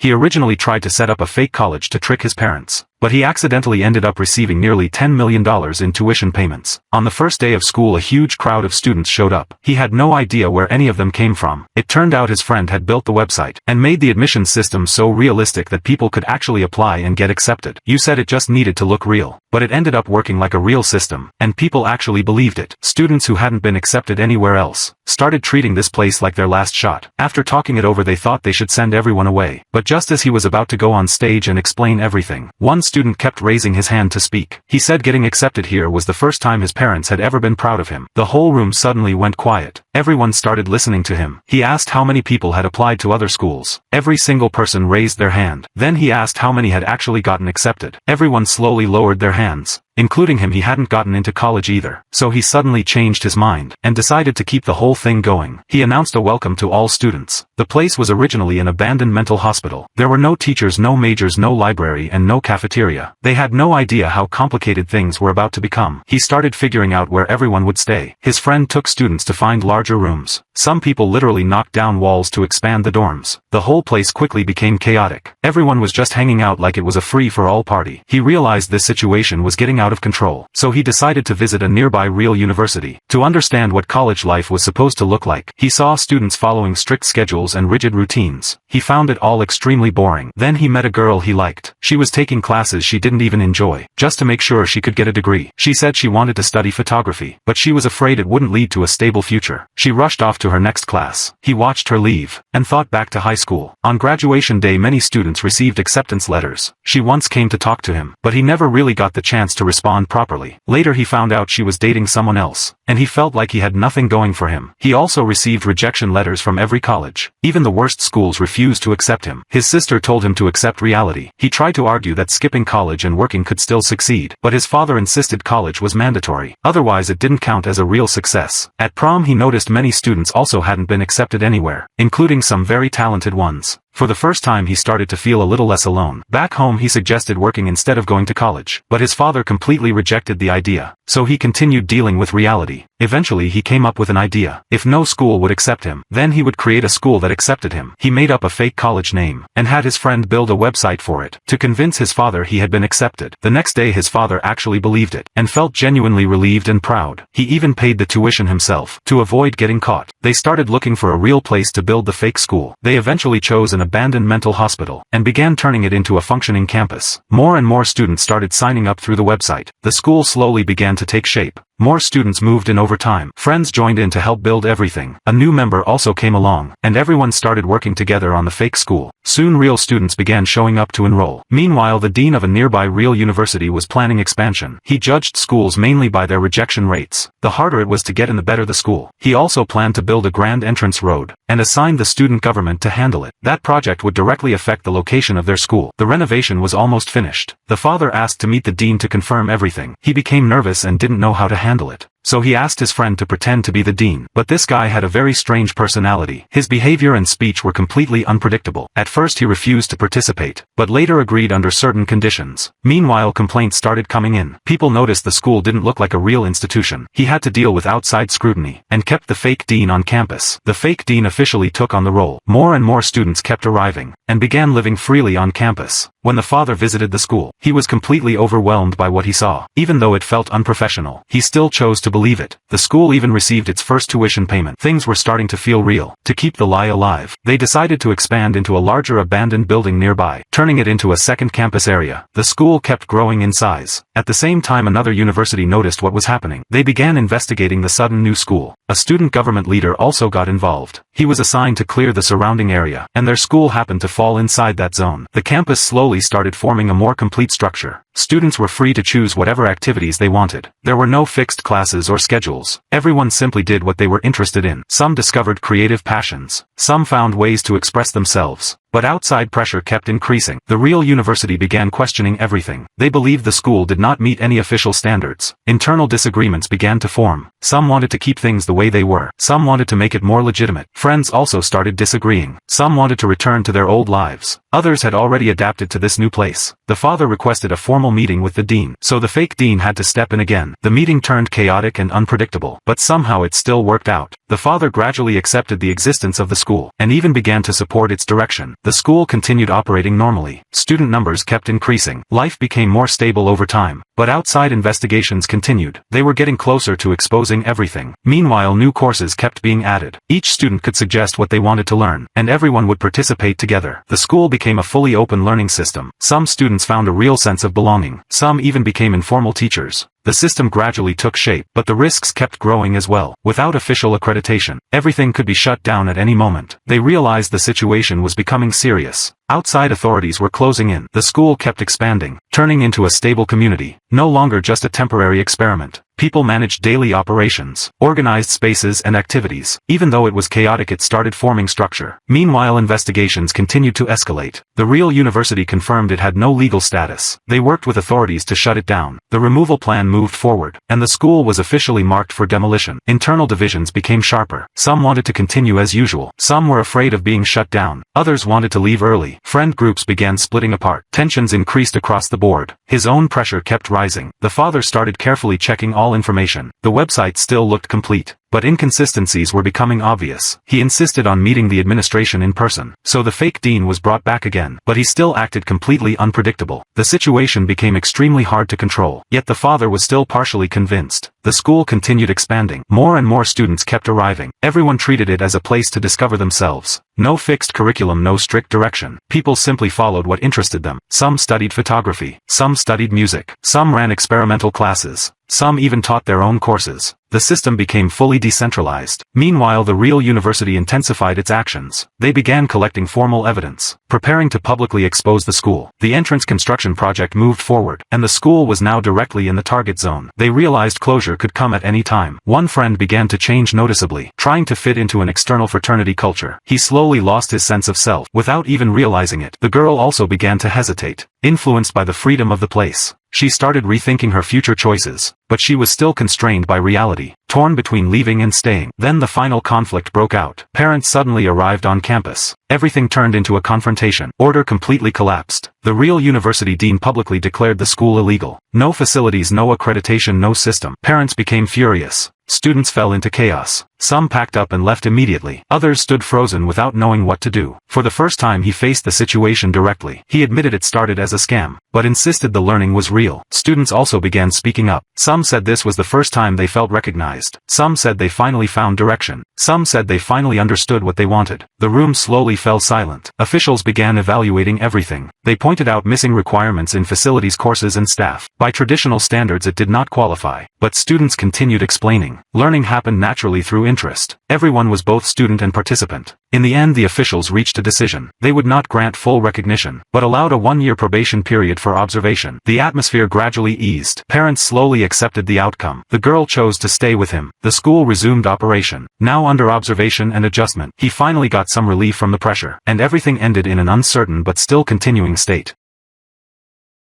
He originally tried to set up a fake college to trick his parents, but he accidentally ended up receiving nearly $10 million in tuition payments. On the first day of school, a huge crowd of students showed up. He had no idea where any of them came from. It turned out his friend had built the website and made the admissions system so realistic that people could actually apply and get accepted. You said it just needed to look real, but it ended up working like a real system, and people actually believed it. Students who hadn't been accepted anywhere else started treating this place like their last shot. After talking it over, they thought they should send everyone away. But just as he was about to go on stage and explain everything, one student kept raising his hand to speak. He said getting accepted here was the first time his parents had ever been proud of him. The whole room suddenly went quiet. Everyone started listening to him. He asked how many people had applied to other schools. Every single person raised their hand. Then he asked how many had actually gotten accepted. Everyone slowly lowered their hands, including him. He hadn't gotten into college either. So he suddenly changed his mind and decided to keep the whole thing going. He announced a welcome to all students. The place was originally an abandoned mental hospital. There were no teachers, no majors, no library, and no cafeteria. They had no idea how complicated things were about to become. He started figuring out where everyone would stay. His friend took students to find larger rooms. Some people literally knocked down walls to expand the dorms. The whole place quickly became chaotic. Everyone was just hanging out like it was a free-for-all party. He realized this situation was getting out of control, so he decided to visit a nearby real university to understand what college life was supposed to look like. He saw students following strict schedules and rigid routines. He found it all extremely boring. Then he met a girl he liked. She was taking classes she didn't even enjoy, just to make sure she could get a degree. She said she wanted to study photography, but she was afraid it wouldn't lead to a stable future. She rushed off to her next class. He watched her leave and thought back to high school. On graduation day, many students received acceptance letters. She once came to talk to him, but he never really got the chance to respond properly. Later he found out she was dating someone else, and he felt like he had nothing going for him. He also received rejection letters from every college. Even the worst schools refused to accept him. His sister told him to accept reality. He tried to argue that skipping college and working could still succeed, but his father insisted college was mandatory. Otherwise it didn't count as a real success. At prom he noticed many students also hadn't been accepted anywhere, including some very talented ones. For the first time he started to feel a little less alone. Back home he suggested working instead of going to college, but his father completely rejected the idea, so he continued dealing with reality. Eventually he came up with an idea. If no school would accept him, then he would create a school that accepted him. He made up a fake college name, and had his friend build a website for it, to convince his father he had been accepted. The next day his father actually believed it, and felt genuinely relieved and proud. He even paid the tuition himself, to avoid getting caught. They started looking for a real place to build the fake school. They eventually chose an abandoned mental hospital, and began turning it into a functioning campus. More and more students started signing up through the website. The school slowly began to take shape. More students moved in over time. Friends joined in to help build everything. A new member also came along, and everyone started working together on the fake school. Soon real students began showing up to enroll. Meanwhile, the dean of a nearby real university was planning expansion. He judged schools mainly by their rejection rates. The harder it was to get in, the better the school. He also planned to build a grand entrance road, and assigned the student government to handle it. That project would directly affect the location of their school. The renovation was almost finished. The father asked to meet the dean to confirm everything. He became nervous and didn't know how to handle it. So he asked his friend to pretend to be the dean. But this guy had a very strange personality. His behavior and speech were completely unpredictable. At first he refused to participate, but later agreed under certain conditions. Meanwhile, complaints started coming in. People noticed the school didn't look like a real institution. He had to deal with outside scrutiny, and kept the fake dean on campus. The fake dean officially took on the role. More and more students kept arriving, and began living freely on campus. When the father visited the school, he was completely overwhelmed by what he saw. Even though it felt unprofessional, he still chose to believe it. The school even received its first tuition payment. Things were starting to feel real. To keep the lie alive, they decided to expand into a larger abandoned building nearby, turning it into a second campus area. The school kept growing in size. At the same time, another university noticed what was happening. They began investigating the sudden new school. A student government leader also got involved. He was assigned to clear the surrounding area, and their school happened to fall inside that zone. The campus slowly started forming a more complete structure. Students were free to choose whatever activities they wanted. There were no fixed classes or schedules. Everyone simply did what they were interested in. Some discovered creative passions. Some found ways to express themselves. But outside pressure kept increasing. The real university began questioning everything. They believed the school did not meet any official standards. Internal disagreements began to form. Some wanted to keep things the way they were. Some wanted to make it more legitimate. Friends also started disagreeing. Some wanted to return to their old lives. Others had already adapted to this new place. The father requested a formal meeting with the dean, so the fake dean had to step in again. The meeting turned chaotic and unpredictable, but somehow it still worked out. The father gradually accepted the existence of the school, and even began to support its direction. the school continued operating normally. Student numbers kept increasing. Life became more stable over time. But outside investigations continued. They were getting closer to exposing everything. Meanwhile, new courses kept being added. Each student could suggest what they wanted to learn, and everyone would participate together. The school became a fully open learning system. Some students found a real sense of belonging. Some even became informal teachers. The system gradually took shape, but the risks kept growing as well. Without official accreditation, everything could be shut down at any moment. They realized the situation was becoming serious. Outside authorities were closing in. The school kept expanding, turning into a stable community, no longer just a temporary experiment. People managed daily operations, organized spaces and activities. Even though it was chaotic, it started forming structure. Meanwhile, investigations continued to escalate. The real university confirmed it had no legal status. They worked with authorities to shut it down. The removal plan moved forward, and the school was officially marked for demolition. Internal divisions became sharper. Some wanted to continue as usual. Some were afraid of being shut down. Others wanted to leave early. Friend groups began splitting apart. Tensions increased across the board. His own pressure kept rising. The father started carefully checking all information. The website still looked complete, but inconsistencies were becoming obvious. He insisted on meeting the administration in person. So the fake dean was brought back again, but he still acted completely unpredictable. The situation became extremely hard to control. Yet the father was still partially convinced. The school continued expanding. More and more students kept arriving. Everyone treated it as a place to discover themselves. No fixed curriculum, no strict direction. People simply followed what interested them. Some studied photography. Some studied music. Some ran experimental classes. Some even taught their own courses. The system became fully decentralized. Meanwhile, the real university intensified its actions. They began collecting formal evidence, preparing to publicly expose the school. The entrance construction project moved forward, and the school was now directly in the target zone. They realized closure could come at any time. One friend began to change noticeably, trying to fit into an external fraternity culture. He slowly lost his sense of self, without even realizing it. The girl also began to hesitate, influenced by the freedom of the place. She started rethinking her future choices, but she was still constrained by reality, torn between leaving and staying. Then the final conflict broke out. Parents suddenly arrived on campus. Everything turned into a confrontation. Order completely collapsed. The real university dean publicly declared the school illegal. No facilities, no accreditation, no system. Parents became furious. Students fell into chaos. Some packed up and left immediately. Others stood frozen without knowing what to do. For the first time, he faced the situation directly. He admitted it started as a scam, but insisted the learning was real. Students also began speaking up. Some said this was the first time they felt recognized. Some said they finally found direction. Some said they finally understood what they wanted. The room slowly fell silent. Officials began evaluating everything. They pointed out missing requirements in facilities, courses and staff. By traditional standards, it did not qualify. But students continued explaining. Learning happened naturally through interest. Everyone was both student and participant. In the end, the officials reached a decision. They would not grant full recognition, but allowed a one-year probation period for observation. The atmosphere gradually eased. Parents slowly accepted the outcome. The girl chose to stay with him. The school resumed operation. Now under observation and adjustment, he finally got some relief from the pressure, and everything ended in an uncertain but still continuing state.